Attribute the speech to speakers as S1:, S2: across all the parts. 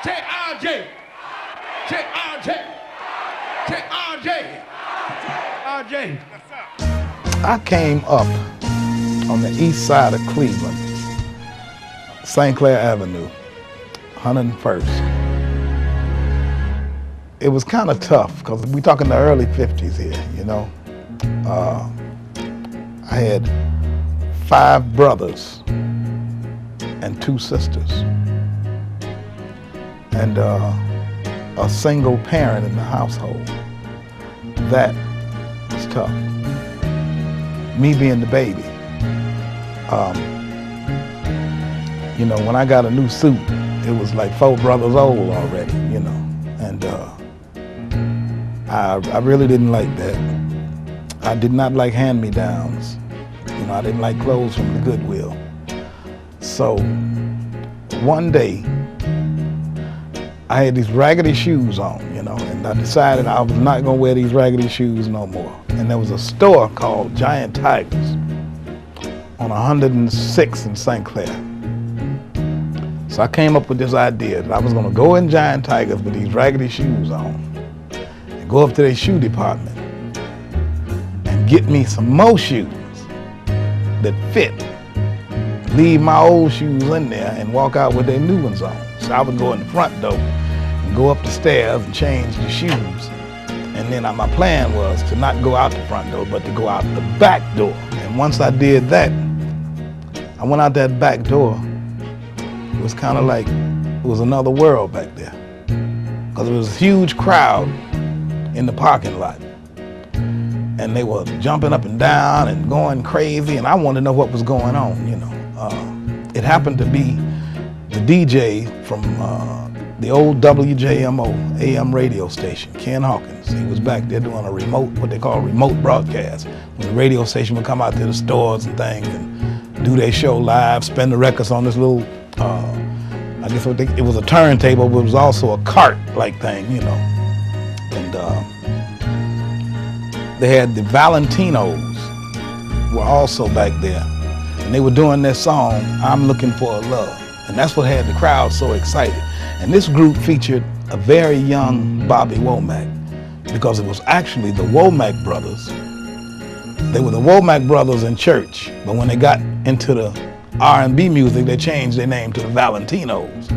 S1: RJ. RJ.
S2: I came up on the east side of Cleveland, St. Clair Avenue, 101st. It was kind of tough because we're talking the early 50s here, you know. I had 5 brothers and 2 sisters, and a single parent in the household. That was tough. Me being the baby. You know, when I got a new suit, it was like 4 brothers old already, you know, and I really didn't like that. I did not like hand-me-downs. You know, I didn't like clothes from the Goodwill. So one day, I had these raggedy shoes on, you know, and I decided I was not gonna wear these raggedy shoes no more. And there was a store called Giant Tigers on 106 in St. Clair. So I came up with this idea that I was gonna go in Giant Tigers with these raggedy shoes on and go up to their shoe department and get me some more shoes that fit. Leave my old shoes in there and walk out with their new ones on. So I would go in the front door and go up the stairs and change the shoes. And then my plan was to not go out the front door, but to go out the back door. And once I did that, I went out that back door. It was kind of like it was another world back there. Because there was a huge crowd in the parking lot. And they were jumping up and down and going crazy. And I wanted to know what was going on, you know. It happened to be the DJ from the old WJMO AM radio station, Ken Hawkins. He was back there doing a remote, what they call remote broadcast. When the radio station would come out to the stores and things and do their show live, spin the records on this little, I guess it was a turntable, but it was also a cart-like thing, you know. And they had the Valentinos were also back there. And they were doing their song, I'm Looking for a Love. And that's what had the crowd so excited. And this group featured a very young Bobby Womack, because it was actually the Womack brothers. They were the Womack brothers in church, but when they got into the R&B music, they changed their name to the Valentinos.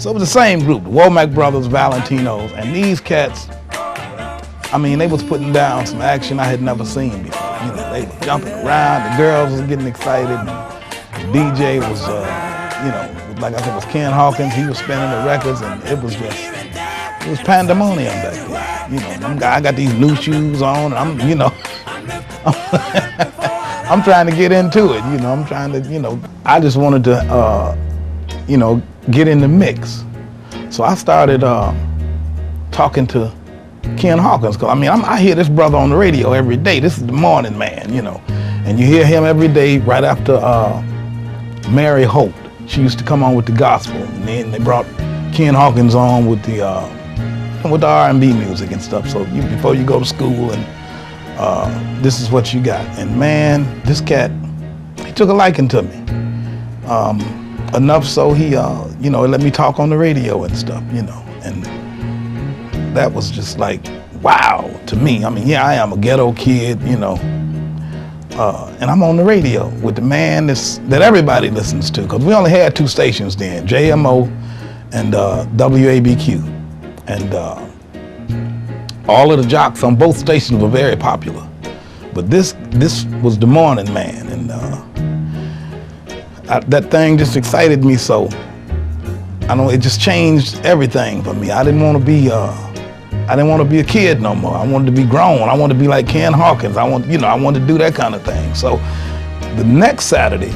S2: So it was the same group, the Womack brothers, Valentinos, and these cats, I mean, they was putting down some action I had never seen before. You know, they were jumping around, the girls was getting excited, and the DJ was, you know, like I said, it was Ken Hawkins. He was spinning the records, and it was pandemonium back there. You know, I got these new shoes on, and I'm, you know, I'm trying to get into it. You know, I'm trying to, you know, I just wanted to, you know, get in the mix. So I started talking to Ken Hawkins, because I mean, I hear this brother on the radio every day. This is the morning man, you know, and you hear him every day right after Mary Holt. She used to come on with the gospel, and then they brought Ken Hawkins on with the R&B music and stuff. So before you go to school, and this is what you got. And man, this cat, he took a liking to me. Enough so he, you know, let me talk on the radio and stuff, you know. And that was just like, wow, to me. I mean, yeah, I am a ghetto kid, you know. And I'm on the radio with the man that everybody listens to, because we only had 2 stations then, JMO and WABQ. And all of the jocks on both stations were very popular. But this was the morning man, and that thing just excited me so. I know it just changed everything for me. I didn't want to be a kid no more. I wanted to be grown. I wanted to be like Ken Hawkins. I wanted to do that kind of thing. So the next Saturday,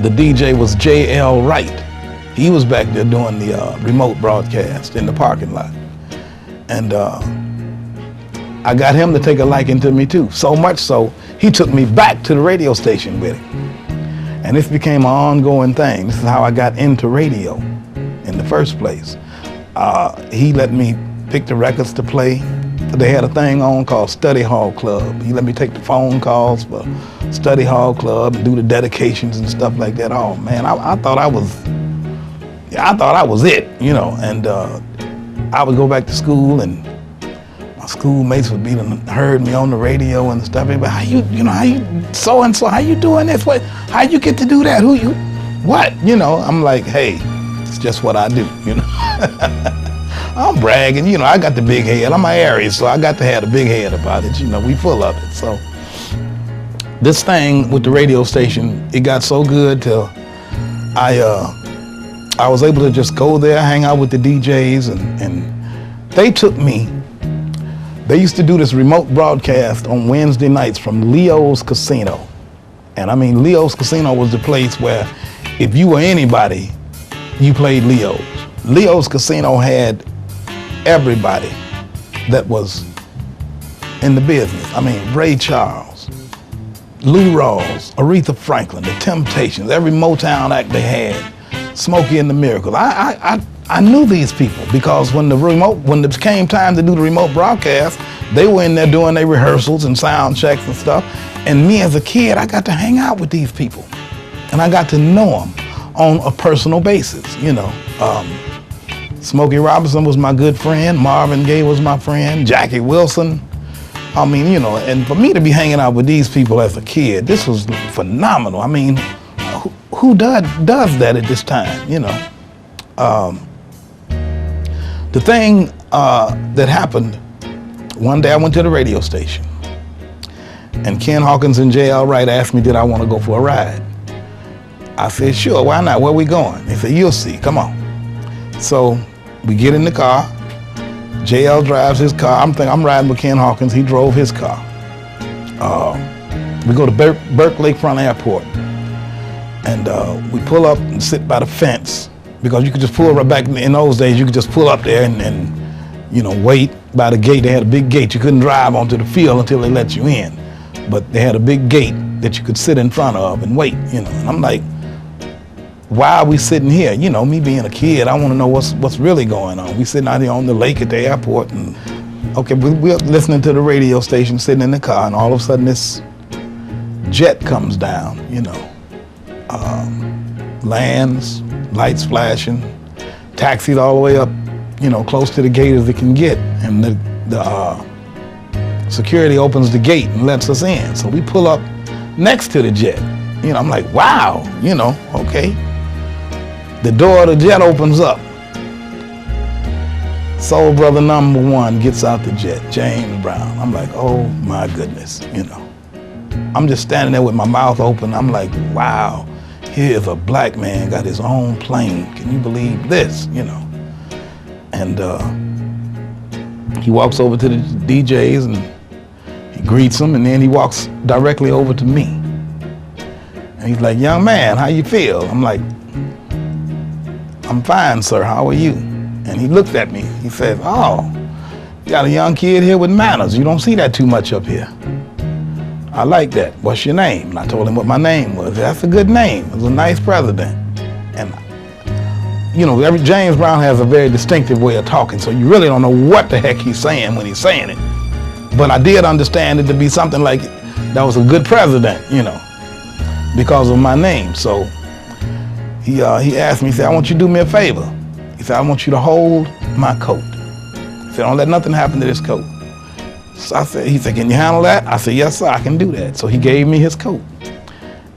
S2: the DJ was J.L. Wright. He was back there doing the remote broadcast in the parking lot. And I got him to take a liking to me too. So much so, he took me back to the radio station with him. And this became an ongoing thing. This is how I got into radio in the first place. He let me pick the records to play. They had a thing on called Study Hall Club. He let me take the phone calls for Study Hall Club and do the dedications and stuff like that. Oh man, I thought I was I thought I was it, you know, and I would go back to school, and my schoolmates would heard me on the radio and stuff. But how you so and so, how you doing this? How you get to do that? What? You know, I'm like, hey, it's just what I do, you know. I'm bragging, you know, I got the big head. I'm an Aries, so I got to have the big head about it. You know, we full of it. So this thing with the radio station, it got so good till I was able to just go there, hang out with the DJs, and they took me. They used to do this remote broadcast on Wednesday nights from Leo's Casino. And I mean, Leo's Casino was the place where if you were anybody, you played Leo's. Leo's Casino had everybody that was in the business. I mean, Ray Charles, Lou Rawls, Aretha Franklin, The Temptations, every Motown act they had, Smokey and the Miracles. I knew these people because when it came time to do the remote broadcast, they were in there doing their rehearsals and sound checks and stuff. And me as a kid, I got to hang out with these people, and I got to know them on a personal basis, you know. Smokey Robinson was my good friend. Marvin Gaye was my friend. Jackie Wilson. I mean, you know, and for me to be hanging out with these people as a kid, this was phenomenal. I mean, who does that at this time, you know? The thing that happened, one day I went to the radio station, and Ken Hawkins and J.L. Wright asked me, did I want to go for a ride? I said, sure, why not? Where we going? They said, you'll see, come on. So we get in the car. JL drives his car. I'm riding with Ken Hawkins. He drove his car. We go to Burke Lakefront Airport, and we pull up and sit by the fence, because you could just pull right back in those days. You could just pull up there and you know, wait by the gate. They had a big gate. You couldn't drive onto the field until they let you in, but they had a big gate that you could sit in front of and wait. You know, and I'm like, why are we sitting here? You know, me being a kid, I want to know what's really going on. We sitting out here on the lake at the airport, and okay, we're listening to the radio station, sitting in the car, and all of a sudden this jet comes down, you know, lands, lights flashing, taxied all the way up, you know, close to the gate as it can get, and the security opens the gate and lets us in. So we pull up next to the jet. You know, I'm like, wow, you know, okay. The door of the jet opens up. Soul Brother #1 gets out the jet, James Brown. I'm like, oh my goodness, you know. I'm just standing there with my mouth open. I'm like, wow, here's a black man got his own plane. Can you believe this, you know? And he walks over to the DJs and he greets them, and then he walks directly over to me. And he's like, young man, how you feel? I'm like, I'm fine, sir, how are you? And he looked at me, he says, oh, you got a young kid here with manners. You don't see that too much up here. I like that. What's your name? And I told him what my name was. That's a good name. It was a nice president. And you know, James Brown has a very distinctive way of talking, so you really don't know what the heck he's saying when he's saying it. But I did understand it to be something like, that was a good president, you know, because of my name. So he asked me, he said, I want you to do me a favor. He said, I want you to hold my coat. He said, don't let nothing happen to this coat. So he said, can you handle that? I said, yes, sir, I can do that. So he gave me his coat.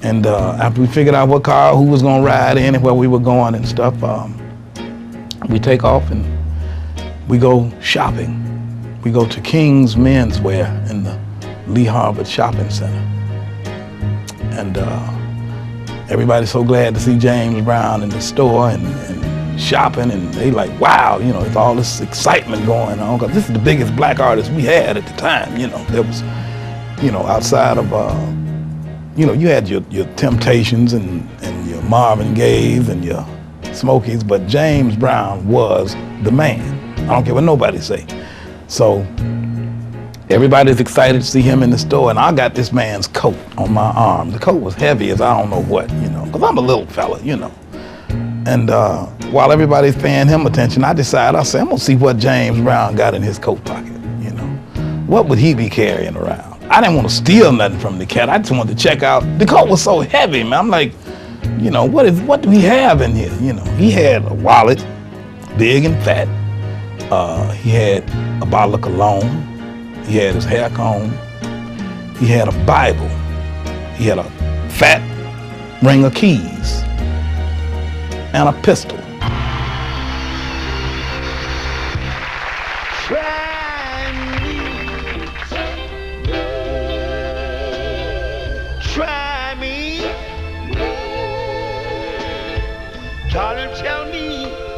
S2: And after we figured out what car, who was gonna ride in and where we were going and stuff, we take off and we go shopping. We go to King's Menswear in the Lee Harvard Shopping Center. And everybody's so glad to see James Brown in the store and shopping, and they like, wow, you know, it's all this excitement going on, because this is the biggest black artist we had at the time, you know. There was, you know, outside of, you know, you had your Temptations and your Marvin Gayes and your Smokies, but James Brown was the man. I don't care what nobody say. So everybody's excited to see him in the store, and I got this man's coat on my arm. The coat was heavy as I don't know what, you know, because I'm a little fella, you know. And while everybody's paying him attention, I said, I'm gonna see what James Brown got in his coat pocket, you know. What would he be carrying around? I didn't want to steal nothing from the cat. I just wanted to check out. The coat was so heavy, man. I'm like, you know, what do he have in here? You know, he had a wallet, big and fat. He had a bottle of cologne. He had his hair comb. He had a Bible. He had a fat ring of keys and a pistol.
S3: Try me, darling, tell me